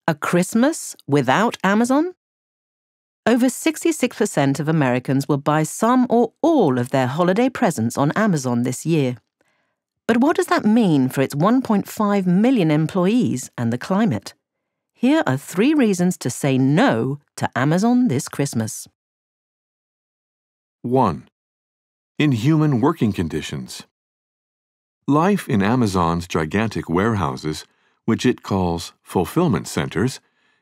A Christmas without Amazon? Over 66% of Americans will buy some or all of their holiday presents on Amazon this year. But what does that mean for its 1.5 million employees and the climate? Here are 3 reasons to say no to Amazon this Christmas. 1. Inhuman working conditions. Life in Amazon's gigantic warehouses, which it calls fulfillment centers,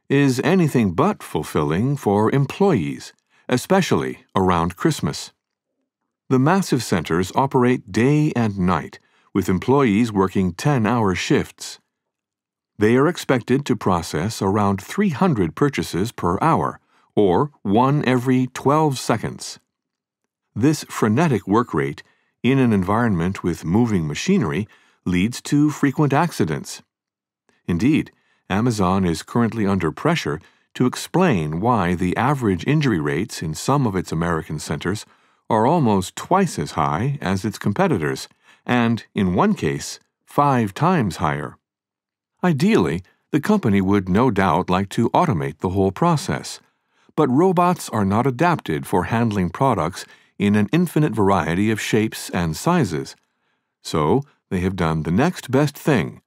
is anything but fulfilling for employees, especially around Christmas. The massive centers operate day and night, with employees working 10-hour shifts. They are expected to process around 300 purchases per hour, or 1 every 12 seconds. This frenetic work rate, in an environment with moving machinery, leads to frequent accidents. Indeed, Amazon is currently under pressure to explain why the average injury rates in some of its American centers are almost twice as high as its competitors, and, in one case, 5 times higher. Ideally, the company would no doubt like to automate the whole process, but robots are not adapted for handling products in an infinite variety of shapes and sizes. So, they have done the next best thing: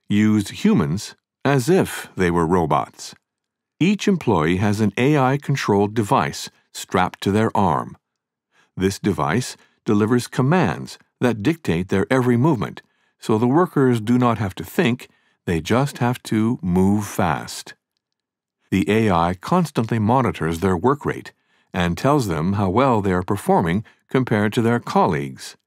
used humans as if they were robots. Each employee has an AI-controlled device strapped to their arm. This device delivers commands that dictate their every movement, so the workers do not have to think, they just have to move fast. The AI constantly monitors their work rate and tells them how well they are performing compared to their colleagues.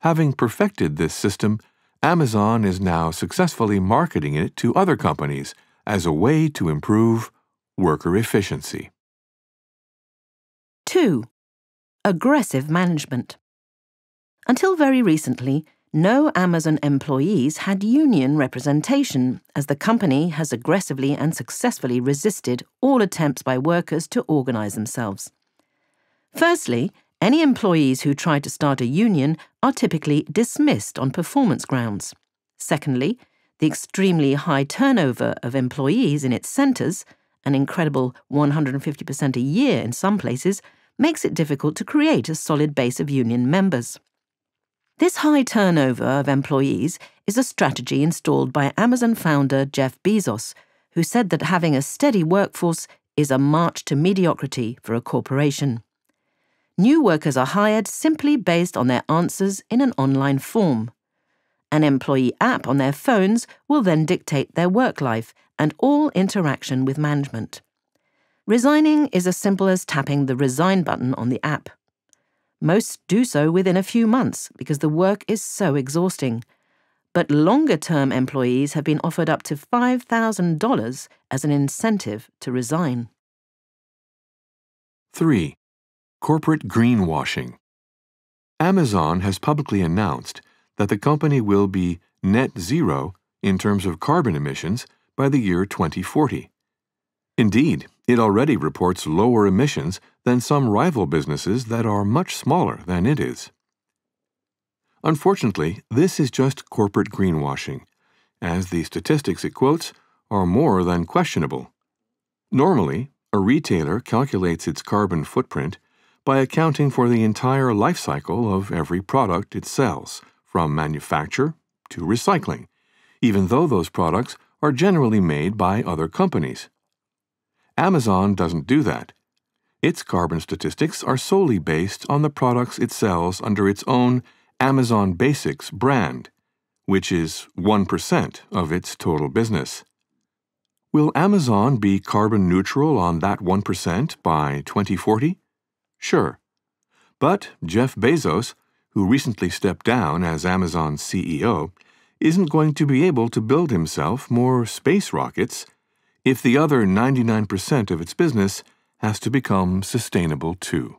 Having perfected this system, Amazon is now successfully marketing it to other companies as a way to improve worker efficiency. 2. Aggressive management. Until very recently, no Amazon employees had union representation, as the company has aggressively and successfully resisted all attempts by workers to organize themselves. Firstly, any employees who try to start a union are typically dismissed on performance grounds. Secondly, the extremely high turnover of employees in its centers, an incredible 150% a year in some places, makes it difficult to create a solid base of union members. This high turnover of employees is a strategy installed by Amazon founder Jeff Bezos, who said that having a steady workforce is a march to mediocrity for a corporation. New workers are hired simply based on their answers in an online form. An employee app on their phones will then dictate their work life and all interaction with management. Resigning is as simple as tapping the resign button on the app. Most do so within a few months because the work is so exhausting. But longer-term employees have been offered up to $5,000 as an incentive to resign. 3. Corporate greenwashing. Amazon has publicly announced that the company will be net zero in terms of carbon emissions by the year 2040. Indeed, it already reports lower emissions than some rival businesses that are much smaller than it is. Unfortunately, this is just corporate greenwashing, as the statistics it quotes are more than questionable. Normally, a retailer calculates its carbon footprint by accounting for the entire life cycle of every product it sells, from manufacture to recycling, even though those products are generally made by other companies. Amazon doesn't do that. Its carbon statistics are solely based on the products it sells under its own Amazon Basics brand, which is 1% of its total business. Will Amazon be carbon neutral on that 1% by 2040? Sure. But Jeff Bezos, who recently stepped down as Amazon's CEO, isn't going to be able to build himself more space rockets if the other 99% of its business has to become sustainable too.